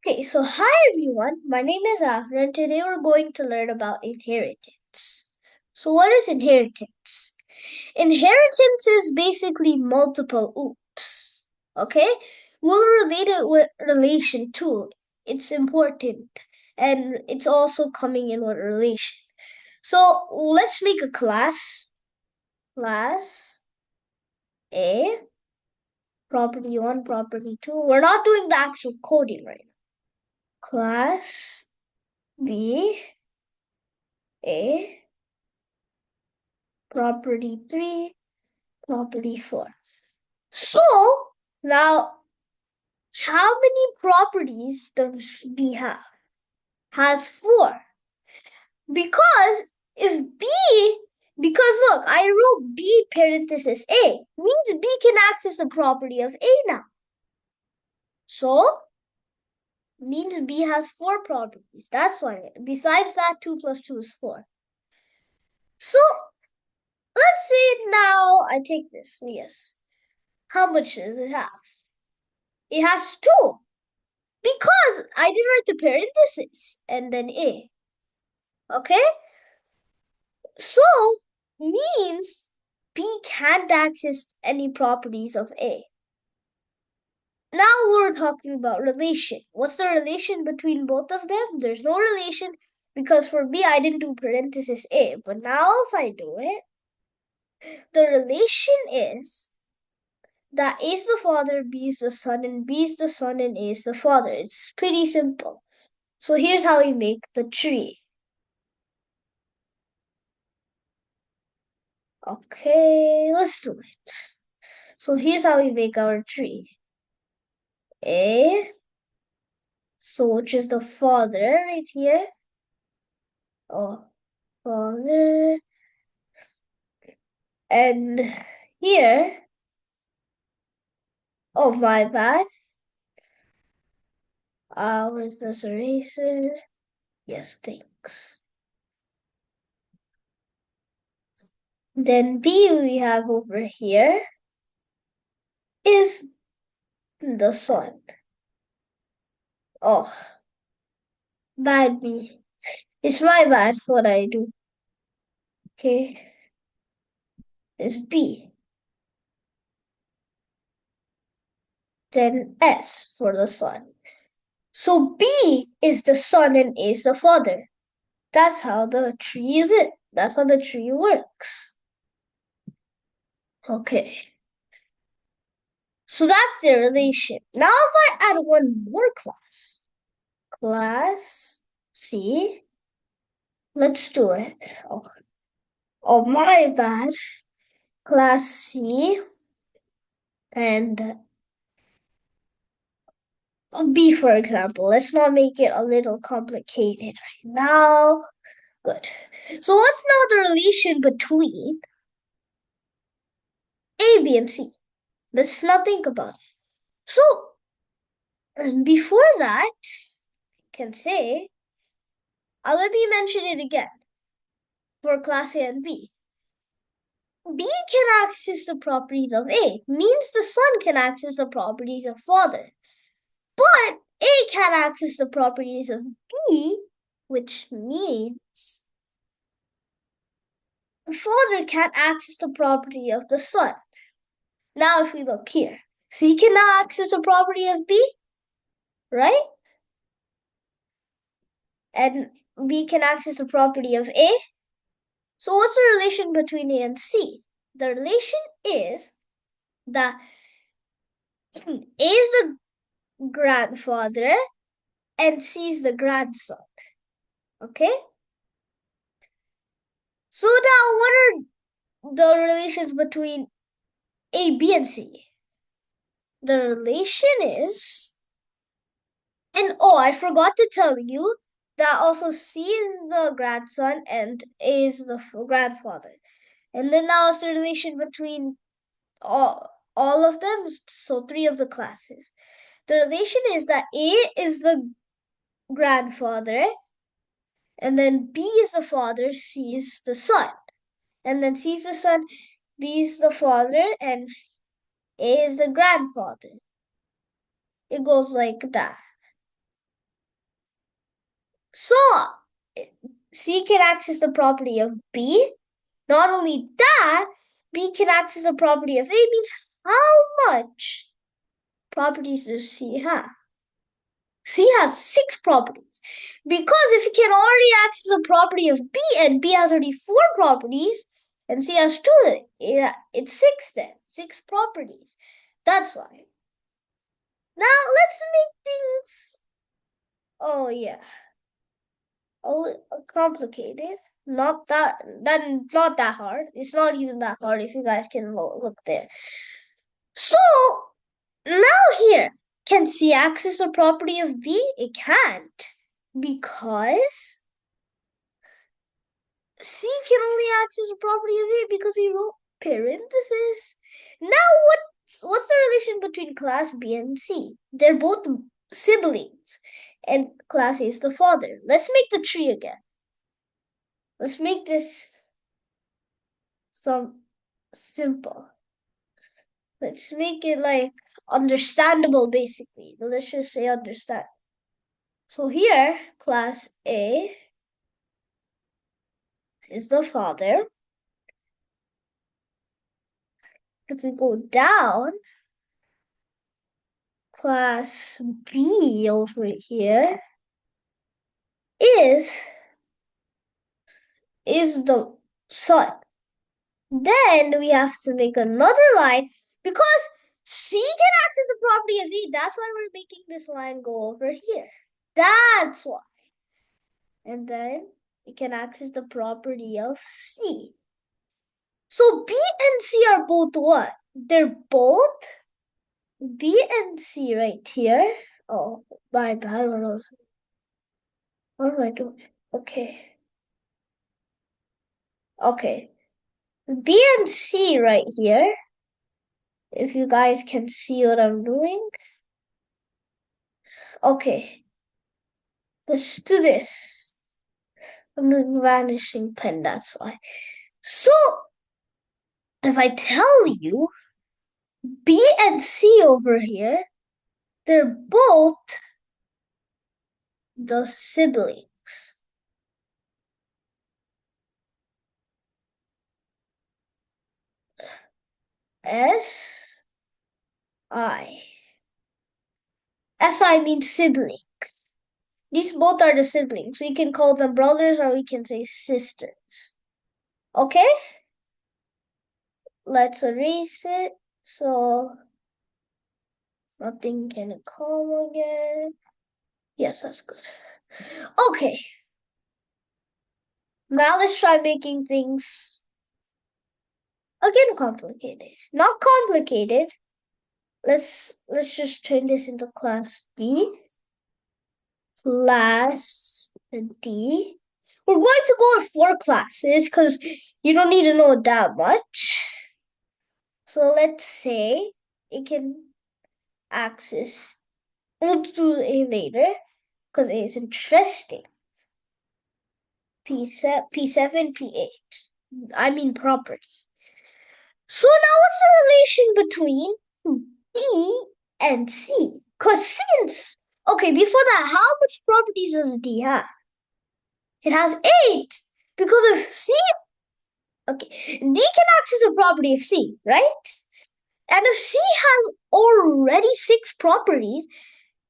Okay, so hi everyone. My name is Afra, and today we're going to learn about inheritance. So, what is inheritance? Inheritance is basically multiple oops. Okay, we'll relate it with relation too. It's important, and it's also coming in with relation. So, let's make a class. Class A, property 1, property 2. We're not doing the actual coding right now. Class B A, property 3, property 4. So now, how many properties does B have? Has 4. Because if B, because look, I wrote B parenthesis A, means B can access the property of A now. So, means B has 4 properties. That's why. Besides that, 2 plus 2 is 4. So, let's say now I take this. Yes. How much does it have? It has 2 because I didn't write the parentheses and then A. Okay? So means B can't access any properties of A. Now we're talking about relation. What's the relation between both of them? There's no relation because for B I didn't do parenthesis A. But now if I do it, the relation is that A is the father, B is the son, and B is the son, and A is the father. It's pretty simple. So here's how we make the tree. Okay, let's do it. So here's how we make our tree. A, so which is the father right here. Oh, father. And here, oh my bad. Where's this eraser? Yes, thanks. Then B we have over here is the sun. Oh, bad me. It's my bad what I do. Okay, it's B. Then S for the sun. So B is the son and A is the father. That's how the tree is it. That's how the tree works. Okay. So that's their relation. Now if I add one more class. Class C. Let's do it. Oh my bad. Class C and B, for example. Let's not make it a little complicated right now. Good. So what's now the relation between A, B, and C? Let's not think about it. So before that, I can say, let me mention it again for class A and B. B can access the properties of A, means the son can access the properties of father. But A can access the properties of B, which means the father can't access the property of the son. Now if we look here, C can now access the property of B, right? And B can access the property of A. So what's the relation between A and C? The relation is that A is the grandfather and C is the grandson. Okay? So now what are the relations between A, B, and C? The relation is, and oh, I forgot to tell you that also C is the grandson and A is the grandfather. And then now it's the relation between all of them, so 3 of the classes. The relation is that A is the grandfather, and then B is the father, C is the son. And then C is the son, B is the father, and A is the grandfather. It goes like that. So C can access the property of B. Not only that, B can access the property of A means how much properties does C have? C has 6 properties. Because if it can already access a property of B and B has already 4 properties and C has 2, it's 6 then. 6 properties. That's why. Now let's make things, oh yeah, a little complicated. Not that hard. It's not even that hard if you guys can look there. So now here, can C access a property of B? It can't because C can only access a property of A because he wrote parentheses. Now what's the relation between class B and C? They're both siblings and class A is the father. Let's make the tree again. Let's make this some simple. Let's make it like understandable basically. Let's just say understand. So here, class A is the father. If we go down, class B over here is the son. Then we have to make another line because C can act as the property of E. That's why we're making this line go over here. That's why. And then we can access the property of C. So B and C are both what? They're both B and C right here. Oh, my bad. What am I doing? Okay. Okay. B and C right here. If you guys can see what I'm doing. Okay. Let's do this. I'm doing vanishing pen, that's why. So, if I tell you B and C over here, they're both the siblings. S I. SI means sibling. These both are the siblings. We can call them brothers or we can say sisters. Okay? Let's erase it so nothing can come again. Yes, that's good. Okay. Now let's try making things again complicated. Not complicated. Let's just turn this into class B. Class D. We're going to go with 4 classes because you don't need to know that much. So let's say it can access. We'll do A later because A is interesting. P7, P8. I mean property. So now what's the relation between D and C? Because since, okay, before that, how much properties does D have? It has 8. Because if C, okay, D can access a property of C, right? And if C has already 6 properties,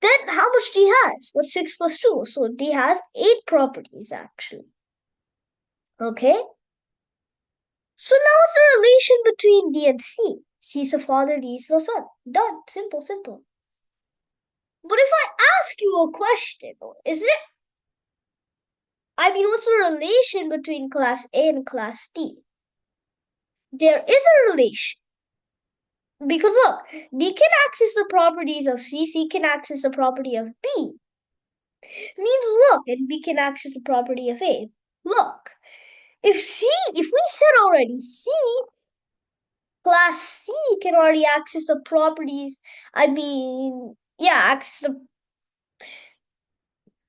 then how much D has? What's 6 plus 2? So D has 8 properties actually. Okay? So now what's the relation between D and C? C is the father, D is the son. Done. Simple, simple. But if I ask you a question, is it? I mean, what's the relation between class A and class D? There is a relation. Because look, D can access the properties of C, C can access the property of B. It means look, and B can access the property of A. Look, if we said already class C can already access the properties,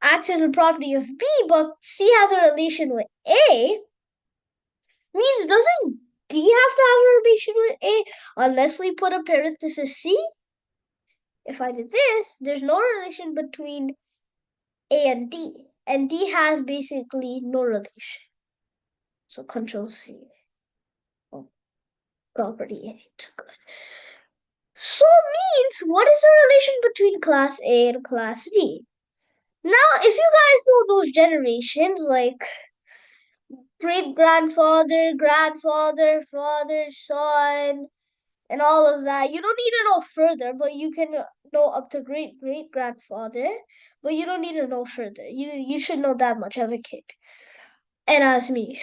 access the property of B, but C has a relation with A, means doesn't D have to have a relation with A unless we put a parenthesis C? If I did this, there's no relation between A and D. and D has basically no relation. So Control C. Oh, property 8. Good. So means what is the relation between class A and class D? Now, if you guys know those generations, like great grandfather, grandfather, father, son, and all of that, you don't need to know further, but you can know up to great great grandfather, but you don't need to know further. You should know that much as a kid and as me.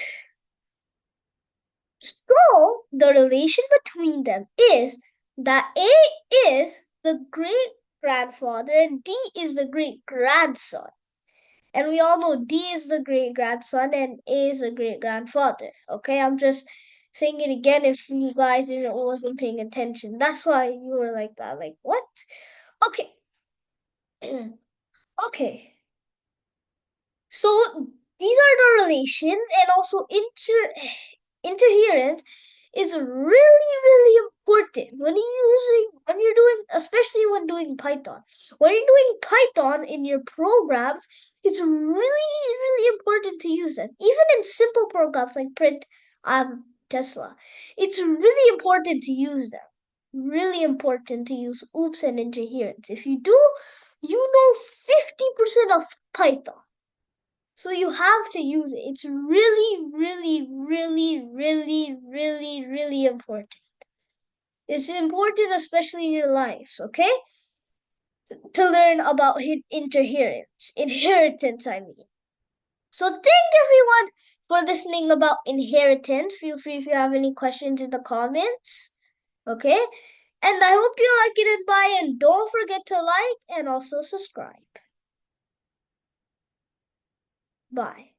So the relation between them is that A is the great grandfather and D is the great grandson. And we all know D is the great grandson and A is the great grandfather. Okay, I'm just saying it again if you guys wasn't paying attention. That's why you were like that. Like, what? Okay. Okay. So these are the relations and also interference is really important when you're doing, especially when doing Python. When you're doing Python in your programs, it's really important to use them. Even in simple programs like print, Tesla, it's really important to use them. Really important to use oops and interference. If you do, you know 50% of Python. So you have to use it. It's really important. It's important, especially in your lives, okay? To learn about inheritance, I mean. So thank everyone for listening about inheritance. Feel free if you have any questions in the comments, okay? And I hope you like it and bye. And don't forget to like and also subscribe. Bye.